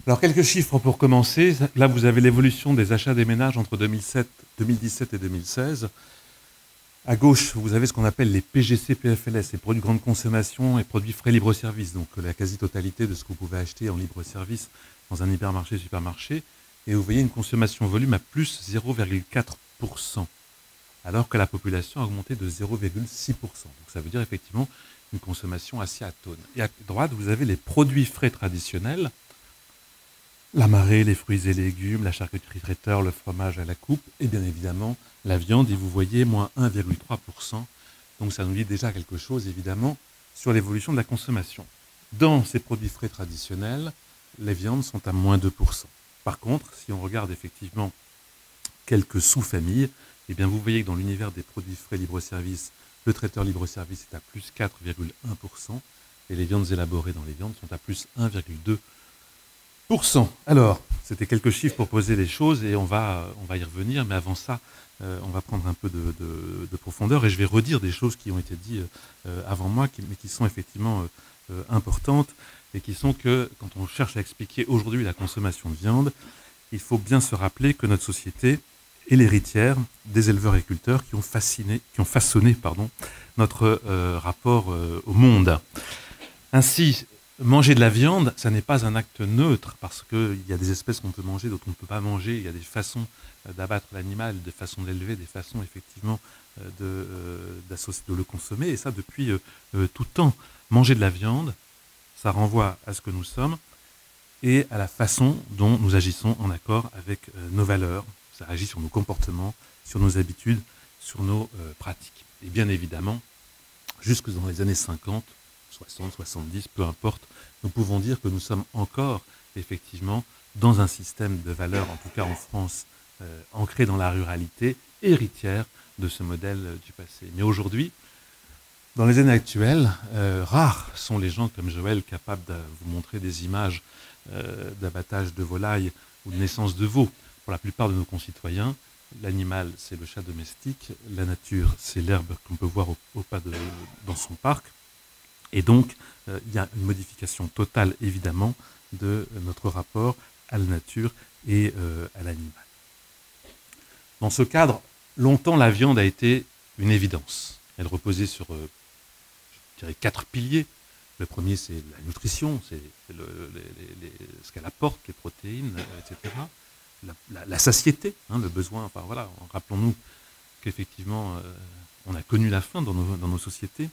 Alors, quelques chiffres pour commencer. Là, vous avez l'évolution des achats des ménages entre 2017 et 2016. À gauche, vous avez ce qu'on appelle les PGC-PFLS, les produits de grande consommation et produits frais libre-service, donc la quasi-totalité de ce que vous pouvez acheter en libre-service dans un hypermarché, supermarché. Et vous voyez une consommation volume à plus 0,4%, alors que la population a augmenté de 0,6%. Donc ça veut dire effectivement une consommation assez atone. Et à droite, vous avez les produits frais traditionnels, la marée, les fruits et légumes, la charcuterie traiteur, le fromage à la coupe et bien évidemment la viande. Et vous voyez moins 1,3%. Donc ça nous dit déjà quelque chose évidemment sur l'évolution de la consommation. Dans ces produits frais traditionnels, les viandes sont à moins 2%. Par contre, si on regarde effectivement quelques sous-familles, eh bien vous voyez que dans l'univers des produits frais libre-service, le traiteur libre-service est à plus 4,1% et les viandes élaborées dans les viandes sont à plus 1,2%. Alors, c'était quelques chiffres pour poser les choses et on va y revenir, mais avant ça, on va prendre un peu de profondeur et je vais redire des choses qui ont été dites avant moi, mais qui sont effectivement importantes et qui sont que quand on cherche à expliquer aujourd'hui la consommation de viande, il faut bien se rappeler que notre société est l'héritière des éleveurs-agriculteurs qui ont façonné notre rapport au monde. Ainsi, manger de la viande, ça n'est pas un acte neutre, parce qu'il y a des espèces qu'on peut manger, d'autres qu'on ne peut pas manger. Il y a des façons d'abattre l'animal, des façons d'élever, des façons effectivement de le consommer, et ça depuis tout temps. Manger de la viande, ça renvoie à ce que nous sommes et à la façon dont nous agissons en accord avec nos valeurs. Ça agit sur nos comportements, sur nos habitudes, sur nos pratiques. Et bien évidemment, jusque dans les années 50, 60, 70, peu importe, nous pouvons dire que nous sommes encore effectivement dans un système de valeurs, en tout cas en France, ancré dans la ruralité, héritière de ce modèle du passé. Mais aujourd'hui, dans les années actuelles, rares sont les gens comme Joël capables de vous montrer des images d'abattage de volailles ou de naissance de veaux. Pour la plupart de nos concitoyens, l'animal, c'est le chat domestique, la nature, c'est l'herbe qu'on peut voir au pas dans son parc. Et donc, il y a une modification totale, évidemment, de notre rapport à la nature et à l'animal. Dans ce cadre, longtemps, la viande a été une évidence. Elle reposait sur, je dirais, 4 piliers. Le premier, c'est la nutrition, c'est ce qu'elle apporte, les protéines, etc. La satiété, le besoin. Enfin voilà, rappelons-nous qu'effectivement, on a connu la faim dans nos sociétés.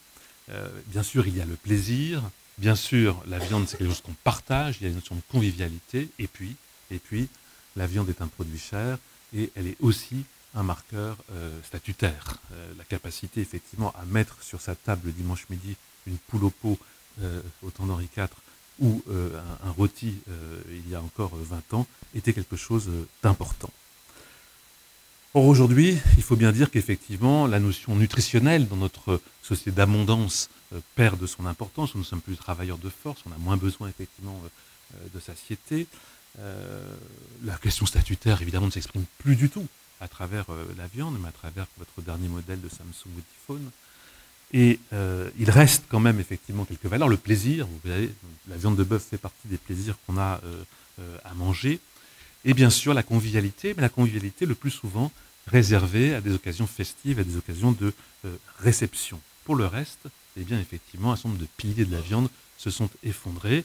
Bien sûr, il y a le plaisir. Bien sûr, la viande, c'est quelque chose qu'on partage. Il y a une notion de convivialité. Et puis, la viande est un produit cher et elle est aussi un marqueur statutaire. La capacité, effectivement, à mettre sur sa table le dimanche midi une poule au pot au temps d'Henri IV ou un rôti il y a encore 20 ans était quelque chose d'important. Or, aujourd'hui, il faut bien dire qu'effectivement, la notion nutritionnelle dans notre société d'abondance perd de son importance. Nous ne sommes plus des travailleurs de force, on a moins besoin effectivement de satiété. La question statutaire, évidemment, ne s'exprime plus du tout à travers la viande, mais à travers votre dernier modèle de Samsung Woodiphone. Et il reste quand même effectivement quelques valeurs. Le plaisir, vous savez, la viande de bœuf fait partie des plaisirs qu'on a à manger. Et bien sûr, la convivialité, mais la convivialité le plus souvent réservée à des occasions festives, à des occasions de réception. Pour le reste, eh bien effectivement, un certain nombre de piliers de la viande se sont effondrés.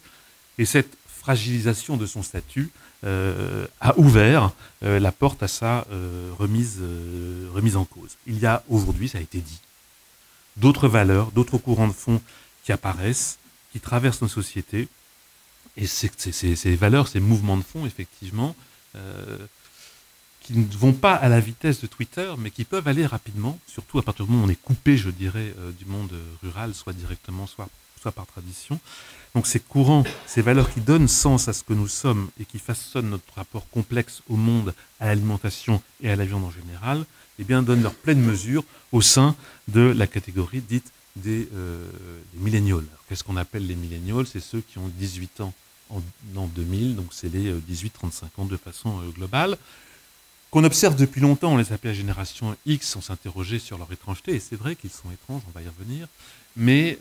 Et cette fragilisation de son statut a ouvert la porte à sa remise en cause. Il y a aujourd'hui, ça a été dit, d'autres valeurs, d'autres courants de fond qui apparaissent, qui traversent nos sociétés. Et ces valeurs, ces mouvements de fond, effectivement, qui ne vont pas à la vitesse de Twitter, mais qui peuvent aller rapidement, surtout à partir du moment où on est coupé, je dirais, du monde rural, soit directement, soit par tradition. Donc ces courants, ces valeurs qui donnent sens à ce que nous sommes et qui façonnent notre rapport complexe au monde, à l'alimentation et à la viande en général, eh bien, donnent leur pleine mesure au sein de la catégorie dite des millennials. Qu'est-ce qu'on appelle les millennials? C'est ceux qui ont 18 ans en 2000, donc c'est les 18-35 ans de façon globale, qu'on observe depuis longtemps. On les appelait la génération X, on s'interrogeait sur leur étrangeté, et c'est vrai qu'ils sont étranges, on va y revenir, mais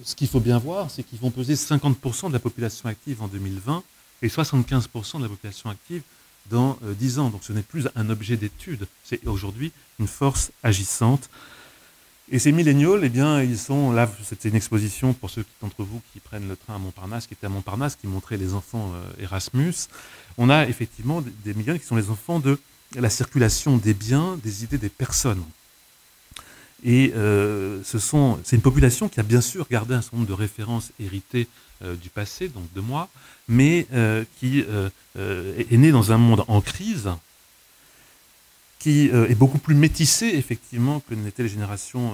ce qu'il faut bien voir, c'est qu'ils vont peser 50% de la population active en 2020 et 75% de la population active dans 10 ans. Donc ce n'est plus un objet d'étude, c'est aujourd'hui une force agissante. Et ces milléniaux, eh bien, ils sont là. C'était une exposition pour ceux d'entre vous qui prennent le train à Montparnasse, qui était à Montparnasse, qui montrait les enfants Erasmus. On a effectivement des milléniaux qui sont les enfants de la circulation des biens, des idées, des personnes. Et c'est une population qui a bien sûr gardé un certain nombre de références héritées du passé, donc de moi, mais qui est née dans un monde en crise, qui est beaucoup plus métissé, effectivement, que n'étaient les générations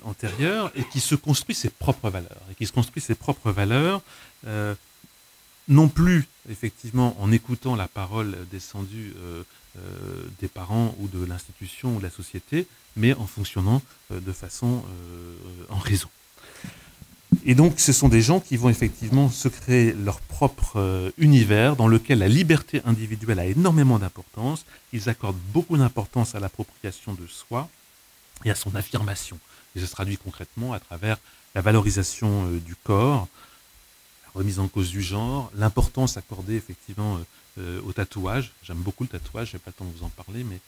antérieures, et qui se construit ses propres valeurs. Et qui se construit ses propres valeurs, non plus, effectivement, en écoutant la parole descendue des parents ou de l'institution ou de la société, mais en fonctionnant de façon en réseau. Et donc, ce sont des gens qui vont effectivement se créer leur propre univers dans lequel la liberté individuelle a énormément d'importance. Ils accordent beaucoup d'importance à l'appropriation de soi et à son affirmation. Et ça se traduit concrètement à travers la valorisation du corps, la remise en cause du genre, l'importance accordée effectivement au tatouage. J'aime beaucoup le tatouage, je n'ai pas le temps de vous en parler, mais...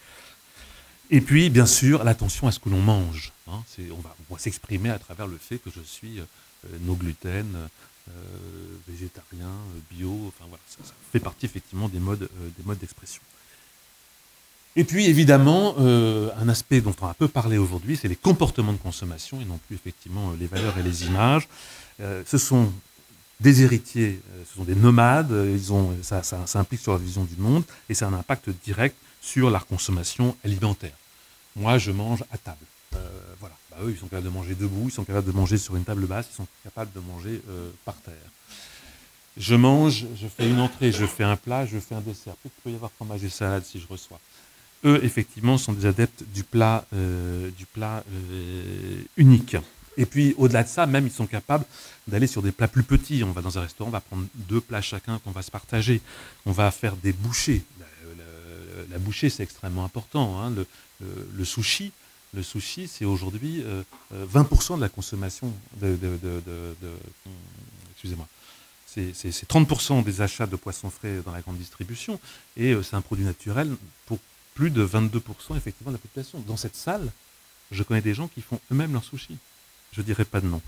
Et puis, bien sûr, l'attention à ce que l'on mange. Hein. On va s'exprimer à travers le fait que je suis no gluten, végétarien, bio, enfin voilà, ça fait partie effectivement des modes d'expression. Et puis évidemment, un aspect dont on a peu parlé aujourd'hui, c'est les comportements de consommation et non plus effectivement les valeurs et les images. Ce sont des héritiers, ce sont des nomades, ça implique sur la vision du monde et ça a un impact direct sur la consommation alimentaire. Moi, je mange à table. Voilà. Bah, eux, ils sont capables de manger debout, ils sont capables de manger sur une table basse, ils sont capables de manger par terre. Je mange, je fais une entrée, je fais un plat, je fais un dessert. Peut-être qu'il peut y avoir fromage et salade si je reçois. Eux, effectivement, sont des adeptes du plat unique. Et puis, au-delà de ça, même, ils sont capables d'aller sur des plats plus petits. On va dans un restaurant, on va prendre 2 plats chacun qu'on va se partager. On va faire des bouchées. La bouchée, c'est extrêmement important. Hein. Le sushi, c'est aujourd'hui 20% de la consommation excusez-moi. C'est 30% des achats de poissons frais dans la grande distribution. Et c'est un produit naturel pour plus de 22% effectivement de la population. Dans cette salle, je connais des gens qui font eux-mêmes leur sushi. Je ne dirai pas de nom.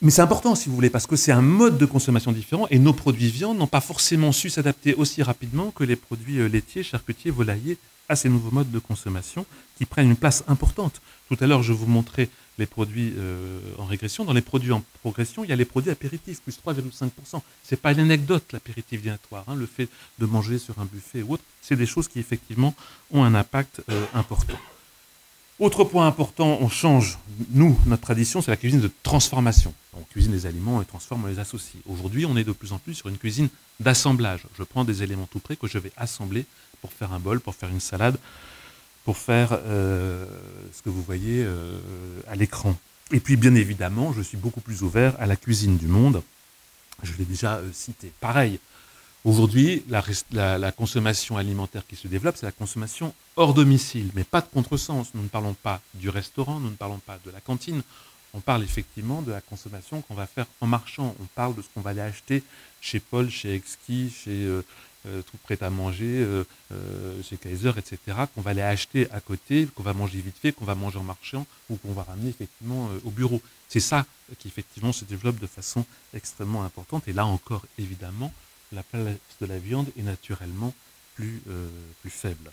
Mais c'est important, si vous voulez, parce que c'est un mode de consommation différent et nos produits viande n'ont pas forcément su s'adapter aussi rapidement que les produits laitiers, charcutiers, volaillers à ces nouveaux modes de consommation qui prennent une place importante. Tout à l'heure, je vous montrais les produits en régression. Dans les produits en progression, il y a les produits apéritifs, plus 3,5%. Ce n'est pas une anecdote, l'apéritif dînatoire. Hein, le fait de manger sur un buffet ou autre, c'est des choses qui, effectivement, ont un impact important. Autre point important, on change, nous, notre tradition, c'est la cuisine de transformation. On cuisine les aliments, on les transforme, on les associe. Aujourd'hui, on est de plus en plus sur une cuisine d'assemblage. Je prends des éléments tout prêts que je vais assembler pour faire un bol, pour faire une salade, pour faire ce que vous voyez à l'écran. Et puis, bien évidemment, je suis beaucoup plus ouvert à la cuisine du monde. Je l'ai déjà cité. Pareil, aujourd'hui, la consommation alimentaire qui se développe, c'est la consommation hors domicile, mais pas de contresens. Nous ne parlons pas du restaurant, nous ne parlons pas de la cantine. On parle effectivement de la consommation qu'on va faire en marchant. On parle de ce qu'on va aller acheter chez Paul, chez Exquis, chez Tout Prêt à Manger, chez Kaiser, etc., qu'on va aller acheter à côté, qu'on va manger vite fait, qu'on va manger en marchant ou qu'on va ramener effectivement au bureau. C'est ça qui effectivement se développe de façon extrêmement importante. Et là encore, évidemment, la place de la viande est naturellement plus faible.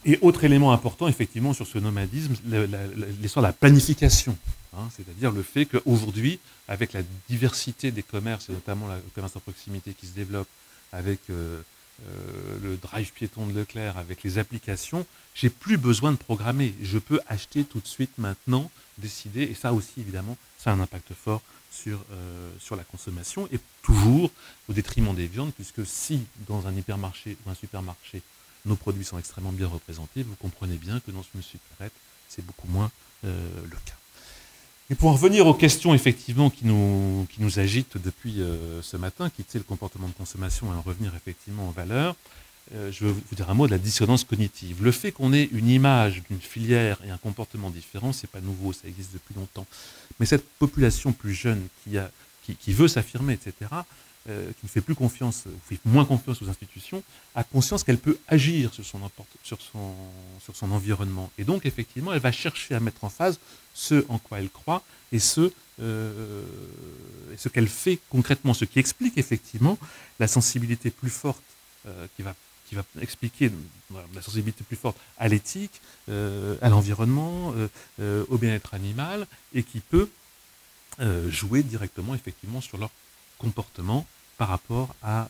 Et autre élément important, effectivement, sur ce nomadisme, l'histoire de la planification. Hein, c'est-à-dire le fait qu'aujourd'hui, avec la diversité des commerces, et notamment le commerce en proximité qui se développe, avec le drive piéton de Leclerc, avec les applications, j'ai plus besoin de programmer. Je peux acheter tout de suite, maintenant, décider, et ça aussi, évidemment, ça a un impact fort sur la consommation, et toujours au détriment des viandes, puisque si, dans un hypermarché ou un supermarché, nos produits sont extrêmement bien représentés, vous comprenez bien que dans une supérette, c'est beaucoup moins le cas. Et pour en revenir aux questions effectivement qui nous agitent depuis ce matin, quitter le comportement de consommation et en revenir effectivement aux valeurs, je veux vous dire un mot de la dissonance cognitive. Le fait qu'on ait une image d'une filière et un comportement différent, c'est pas nouveau, ça existe depuis longtemps. Mais cette population plus jeune qui veut s'affirmer, etc., qui ne fait plus confiance, ou fait moins confiance aux institutions, a conscience qu'elle peut agir sur son environnement. Et donc, effectivement, elle va chercher à mettre en phase ce en quoi elle croit et ce qu'elle fait concrètement, ce qui explique effectivement la sensibilité plus forte qui va expliquer la sensibilité plus forte à l'éthique, à l'environnement, au bien-être animal, et qui peut jouer directement effectivement sur leur comportement par rapport à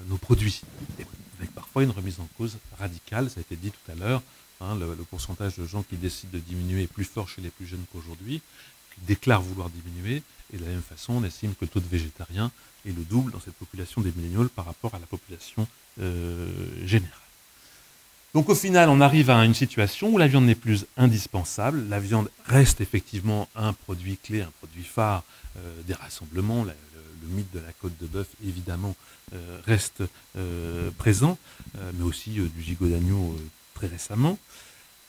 nos produits. Et avec parfois une remise en cause radicale, ça a été dit tout à l'heure, hein, le pourcentage de gens qui décident de diminuer est plus fort chez les plus jeunes qu'aujourd'hui, qui déclarent vouloir diminuer, et de la même façon, on estime que le taux de végétariens est le double dans cette population des milléniaux par rapport à la population générale. Donc au final, on arrive à une situation où la viande n'est plus indispensable. La viande reste effectivement un produit clé, un produit phare des rassemblements. Le mythe de la côte de bœuf, évidemment, reste présent, mais aussi du gigot d'agneau très récemment.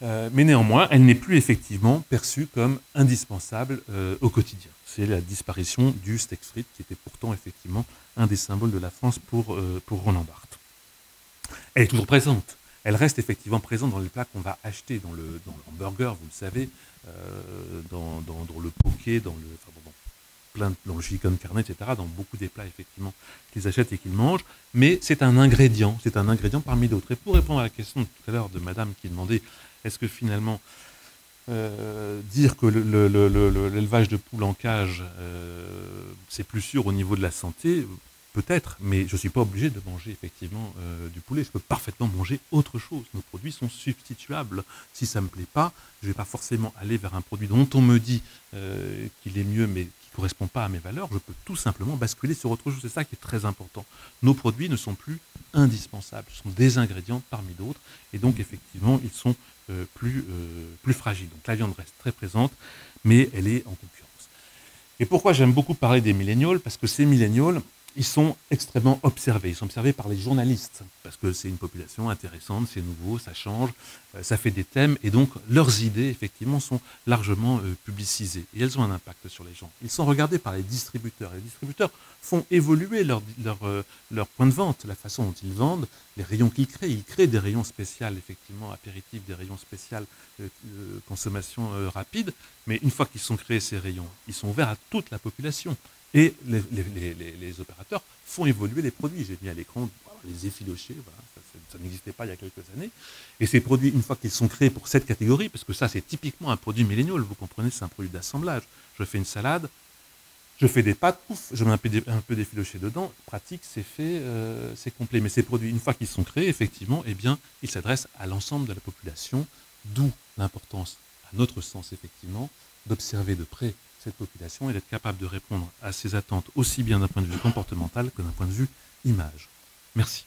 Mais néanmoins, elle n'est plus effectivement perçue comme indispensable au quotidien. C'est la disparition du steak frites qui était pourtant effectivement un des symboles de la France pour Roland Barthes. Elle est toujours présente. Elle reste effectivement présente dans les plats qu'on va acheter, dans le hamburger, vous le savez, dans le poké, dans le chicken carne, etc., dans beaucoup des plats effectivement qu'ils achètent et qu'ils mangent. Mais c'est un ingrédient parmi d'autres. Et pour répondre à la question de tout à l'heure de madame qui demandait est-ce que finalement dire que l'élevage de poules en cage c'est plus sûr au niveau de la santé, peut-être, mais je ne suis pas obligé de manger effectivement du poulet. Je peux parfaitement manger autre chose. Nos produits sont substituables. Si ça ne me plaît pas, je ne vais pas forcément aller vers un produit dont on me dit qu'il est mieux, mais qui ne correspond pas à mes valeurs. Je peux tout simplement basculer sur autre chose. C'est ça qui est très important. Nos produits ne sont plus indispensables. Ce sont des ingrédients parmi d'autres. Et donc, effectivement, ils sont plus fragiles. Donc, la viande reste très présente, mais elle est en concurrence. Et pourquoi j'aime beaucoup parler des milléniaux? Parce que ces milléniaux, ils sont extrêmement observés. Ils sont observés par les journalistes, parce que c'est une population intéressante, c'est nouveau, ça change, ça fait des thèmes, et donc leurs idées, effectivement, sont largement publicisées. Et elles ont un impact sur les gens. Ils sont regardés par les distributeurs. Les distributeurs font évoluer leur point de vente, la façon dont ils vendent, les rayons qu'ils créent. Ils créent des rayons spéciaux, effectivement, apéritifs, des rayons spéciaux consommation rapide, mais une fois qu'ils sont créés, ces rayons, ils sont ouverts à toute la population. Et les opérateurs font évoluer les produits. J'ai mis à l'écran les effilochés, voilà, ça n'existait pas il y a quelques années. Et ces produits, une fois qu'ils sont créés pour cette catégorie, parce que ça c'est typiquement un produit millénial, vous comprenez, c'est un produit d'assemblage. Je fais une salade, je fais des pâtes, pouf, je mets un peu d'effiloché dedans, pratique, c'est fait, c'est complet. Mais ces produits, une fois qu'ils sont créés, effectivement, eh bien, ils s'adressent à l'ensemble de la population, d'où l'importance, à notre sens, effectivement, d'observer de près cette population et d'être capable de répondre à ses attentes aussi bien d'un point de vue comportemental que d'un point de vue image. Merci.